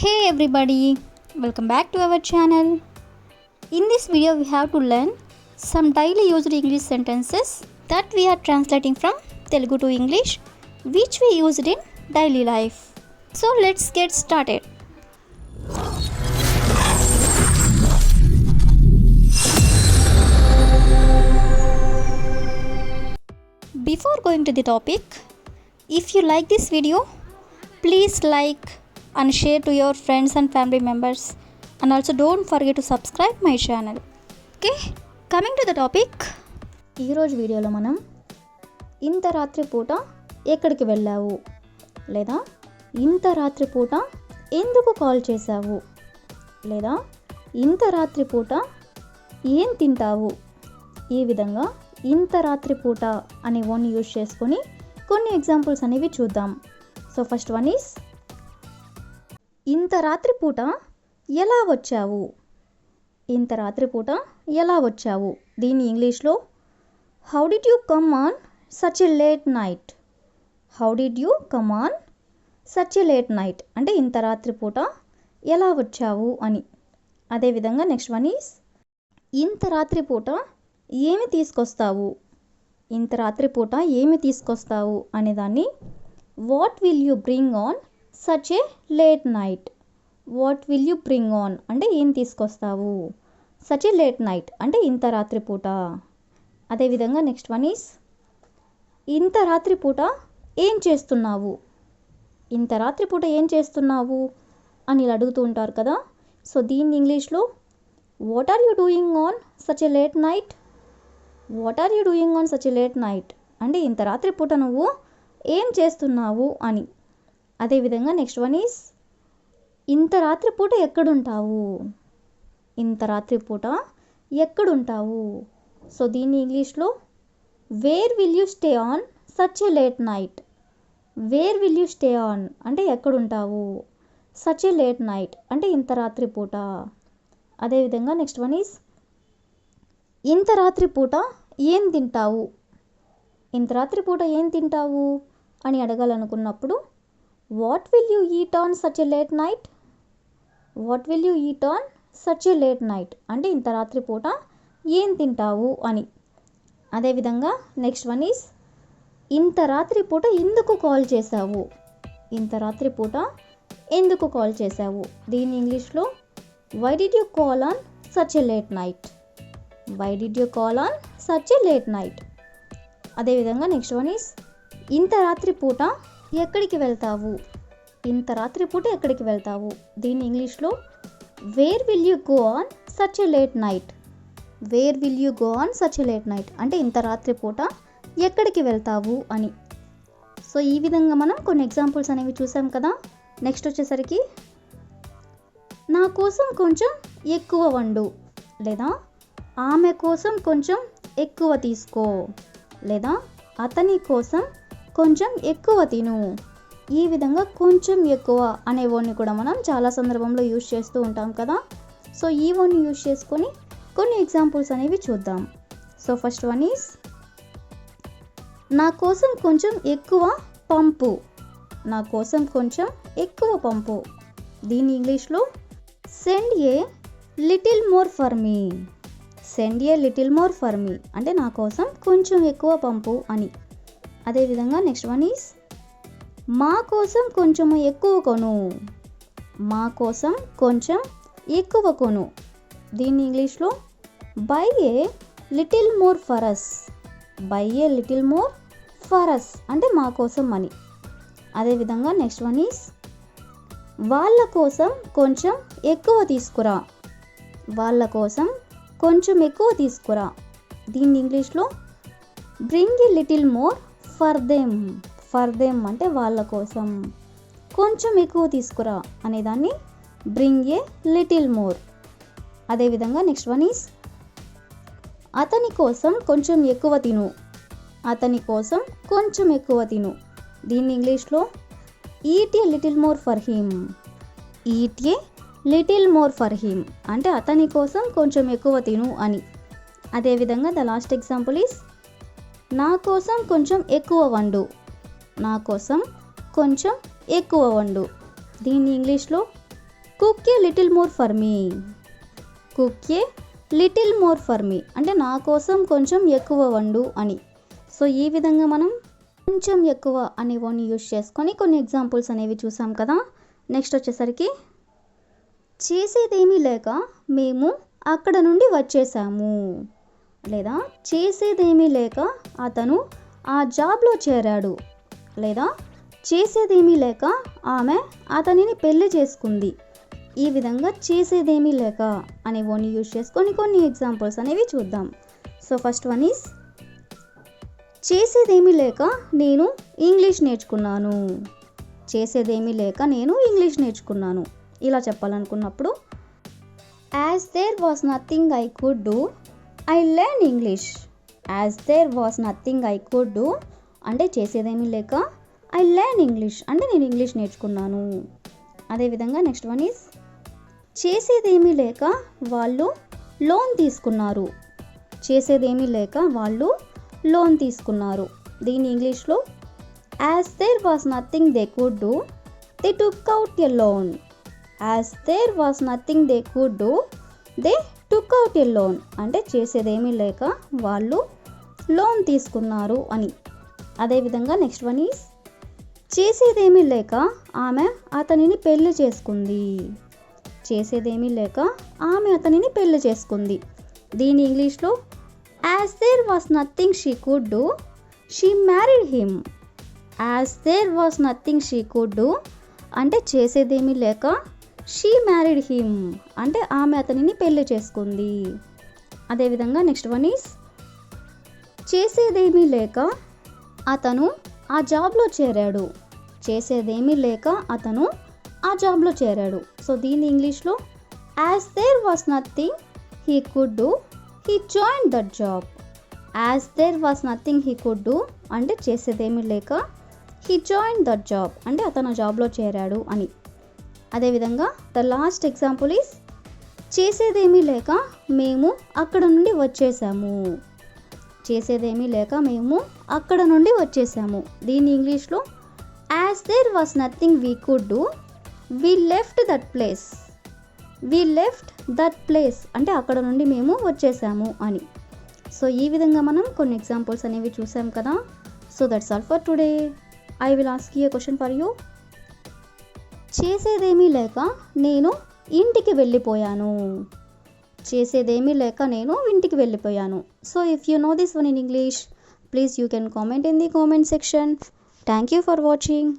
Hey everybody, welcome back to our channel. In this video we have to learn some daily used English sentences that we are translating from Telugu to English which we used in daily life. So let's get started. Before going to the topic, if you like this video, please like and share to your friends and family members, and also don't forget to subscribe my channel. Okay, coming to the topic, ఈరోజు వీడియోలో మనం ఇంత రాత్రి పూట ఎక్కడికి వెళ్ళావు లేదా ఇంత రాత్రి పూట ఎందుకు కాల్ చేశావు లేదా ఇంత రాత్రి పూట ఏం తింటావు, ఈ విధంగా ఇంత రాత్రి పూట అనే వర్డ్ని యూజ్ చేసుకొని కొన్ని ఎగ్జాంపుల్స్ అనేవి చూద్దాం. సో ఫస్ట్ వన్ ఈస్ ఇంత రాత్రి పూట ఎలా వచ్చావు. ఇంత రాత్రి పూట ఎలా వచ్చావు, దీన్ని ఇంగ్లీష్లో how did you come on such a late night. How did you come on such a late night అంటే ఇంత రాత్రి పూట ఎలా వచ్చావు అని. అదేవిధంగా నెక్స్ట్ వన్ ఈస్ ఇంత రాత్రి పూట ఏమి తీసుకొస్తావు. ఇంత రాత్రి పూట ఏమి తీసుకొస్తావు అనేదాన్ని what will you bring on such a late night. What will you bring on అంటే ఏం తీసుకొస్తావు, సచ్ ఏ లేట్ నైట్ అంటే ఇంత రాత్రి పూట. అదేవిధంగా నెక్స్ట్ వన్ ఈస్ ఇంత రాత్రి పూట ఏం చేస్తున్నావు. ఇంత రాత్రి పూట ఏం చేస్తున్నావు అని ఇలా అడుగుతూ ఉంటారు కదా. సో దీన్ని ఇంగ్లీష్లో what are you doing on such a late night. What are you doing on such a late night అంటే ఇంత రాత్రి పూట నువ్వు ఏం చేస్తున్నావు అని. అదేవిధంగా నెక్స్ట్ వన్ ఈస్ ఇంత రాత్రి పూట ఎక్కడుంటావు. ఇంత రాత్రి పూట ఎక్కడుంటావు. సో దీన్ని ఇంగ్లీష్లో where will you stay on such a late night. Where will you stay on అంటే ఎక్కడుంటావు, సచ్ ఏ లేట్ నైట్ అంటే ఇంత రాత్రి పూట. అదేవిధంగా నెక్స్ట్ వన్ ఈస్ ఇంత రాత్రి పూట ఏం తింటావు. ఇంత రాత్రి పూట ఏం తింటావు అని అడగాలనుకున్నప్పుడు what will you eat on such a late night. What will you eat on such a late night అంటే ఇంత రాత్రి పూట ఏం తింటావు అని. అదేవిధంగా నెక్స్ట్ వన్ ఈస్ ఇంత రాత్రి పూట ఎందుకు కాల్ చేశావు. ఇంత రాత్రి పూట ఎందుకు కాల్ చేశావు, దీని ఇంగ్లీష్లో why did you call on such a late night. Why did you call on such a late night. అదేవిధంగా నెక్స్ట్ వన్ ఈస్ ఇంత రాత్రి పూట ఎక్కడికి వెళ్తావు. ఇంత రాత్రి పూట ఎక్కడికి వెళ్తావు, దీన్ని ఇంగ్లీష్లో where will you go on such a late night. Where will you go on such a late night అంటే ఇంత రాత్రి పూట ఎక్కడికి వెళ్తావు అని. సో ఈ విధంగా మనం కొన్ని ఎగ్జాంపుల్స్ అనేవి చూసాం కదా. నెక్స్ట్ వచ్చేసరికి నా కోసం కొంచెం ఎక్కువ వండు లేదా ఆమె కోసం కొంచెం ఎక్కువ తీసుకో లేదా అతని కోసం కొంచెం ఎక్కువ తిను. ఈ విధంగా కొంచెం ఎక్కువ అనే వర్డ్ని కూడా మనం చాలా సందర్భంలో యూజ్ చేస్తూ ఉంటాం కదా. సో ఈ వర్డ్ని యూజ్ చేసుకొని కొన్ని ఎగ్జాంపుల్స్ అనేవి చూద్దాం. సో ఫస్ట్ వన్ ఈస్ నా కోసం కొంచెం ఎక్కువ పంపు. నా కోసం కొంచెం ఎక్కువ పంపు, దీని ఇంగ్లీష్లో send A little more for me. Send A little more for me అంటే నా కోసం కొంచెం ఎక్కువ పంపు అని. అదేవిధంగా నెక్స్ట్ వన్ ఈస్ మా కోసం కొంచెం ఎక్కువ కొను. మా కోసం కొంచెం ఎక్కువ కొను, దీన్ని ఇంగ్లీష్లో buy a little more for us. Buy a little more for us అంటే మా కోసం అని. అదేవిధంగా నెక్స్ట్ వన్ ఈస్ వాళ్ళ కోసం కొంచెం ఎక్కువ తీసుకురా. వాళ్ళ కోసం కొంచెం ఎక్కువ తీసుకురా, దీన్ని ఇంగ్లీష్లో bring A little more for them. For them అంటే వాళ్ళ కోసం కొంచెం ఎక్కువ తీసుకురా అనేదాన్ని బ్రింగ్ ఏ లిటిల్ మోర్. అదేవిధంగా నెక్స్ట్ వన్ ఈస్ అతని కోసం కొంచెం ఎక్కువ తిను. అతని కోసం కొంచెం ఎక్కువ తిను, దీన్ని ఇంగ్లీష్లో eat a little more for him. Eat a little more for him అంటే అతని కోసం కొంచెం ఎక్కువ తిను అని. అదేవిధంగా ద లాస్ట్ ఎగ్జాంపుల్ ఈస్ నా కోసం కొంచెం ఎక్కువ వండు. నా కోసం కొంచెం ఎక్కువ వండు. దీన్ని ఇంగ్లీష్లో cook A little more for me. Cook A little more for me అంటే నా కోసం కొంచెం ఎక్కువ వండు అని. సో ఈ విధంగా మనం కొంచెం ఎక్కువ అనే వర్డ్ని యూజ్ చేసుకొని కొన్ని ఎగ్జాంపుల్స్ అనేవి చూసాం కదా. నెక్స్ట్ వచ్చేసరికి చేసేదేమీ లేక మేము అక్కడ నుండి వచ్చేసాము, లేదా చేసేదేమీ లేక అతను ఆ జాబ్లో చేరాడు, లేదా చేసేదేమీ లేక ఆమె అతనిని పెళ్లి చేసుకుంది. ఈ విధంగా చేసేదేమీ లేక అనే వర్డ్ని యూజ్ చేసుకొని కొన్ని ఎగ్జాంపుల్స్ అనేవి చూద్దాం. సో ఫస్ట్ వన్ ఈజ్ చేసేదేమీ లేక నేను ఇంగ్లీష్ నేర్చుకున్నాను. చేసేదేమీ లేక నేను ఇంగ్లీష్ నేర్చుకున్నాను ఇలా చెప్పాలనుకున్నప్పుడు as there was nothing I could do I learn English. As there was nothing I could do అంటే చేసేదేమీ లేక ఐ లెర్న్ ఇంగ్లీష్ అంటే నేను ఇంగ్లీష్ నేర్చుకున్నాను. అదేవిధంగా నెక్స్ట్ వన్ ఈజ్ చేసేదేమీ లేక వాళ్ళు లోన్ తీసుకున్నారు. చేసేదేమీ లేక వాళ్ళు లోన్ తీసుకున్నారు. దీని ఇంగ్లీష్లో as there was nothing they could do they took out a loan. As there was nothing they could do they took out a loan అంటే చేసేదేమీ లేక వాళ్ళు లోన్ తీసుకున్నారు అని. అదేవిధంగా నెక్స్ట్ వన్ ఈజ్ చేసేదేమీ లేక ఆమె అతనిని పెళ్లి చేసుకుంది. చేసేదేమీ లేక ఆమె అతనిని పెళ్లి చేసుకుంది. దీని ఇంగ్లీష్లో as there was nothing she could do she married him. As there was nothing she could do అంటే చేసేదేమీ లేక షీ మ్యారీడ్ హిమ్ అంటే ఆమె అతనిని పెళ్లి చేసుకుంది. అదేవిధంగా నెక్స్ట్ వన్ ఈజ్ చేసేదేమీ లేక అతను ఆ జాబ్లో చేరాడు. చేసేదేమీ లేక అతను ఆ జాబ్లో చేరాడు. సో దీని ఇంగ్లీష్లో as there was nothing he could do he join that job. As there was nothing he could do అంటే చేసేదేమీ లేక హీ జాయిన్ దట్ జాబ్ అంటే అతను ఆ జాబ్లో చేరాడు అని. అదేవిధంగా ద లాస్ట్ ఎగ్జాంపుల్ ఈజ్ చేసేదేమీ లేక మేము అక్కడ నుండి వచ్చేసాము. చేసేదేమీ లేక మేము అక్కడ నుండి వచ్చేసాము. దీని ఇంగ్లీష్లో as there was nothing we could do we left that place. We left that place అంటే అక్కడ నుండి మేము వచ్చేసాము అని. సో ఈ విధంగా మనం కొన్ని ఎగ్జాంపుల్స్ అనేవి చూసాం కదా. So that's all for today. I will ask you A question for you. చేసేదేమీ లేక నేను ఇంటికి వెళ్ళిపోయాను. చేసేదేమీ లేక నేను ఇంటికి వెళ్ళిపోయాను. So if you know this one in English, please you can comment in the comment section. Thank you for watching.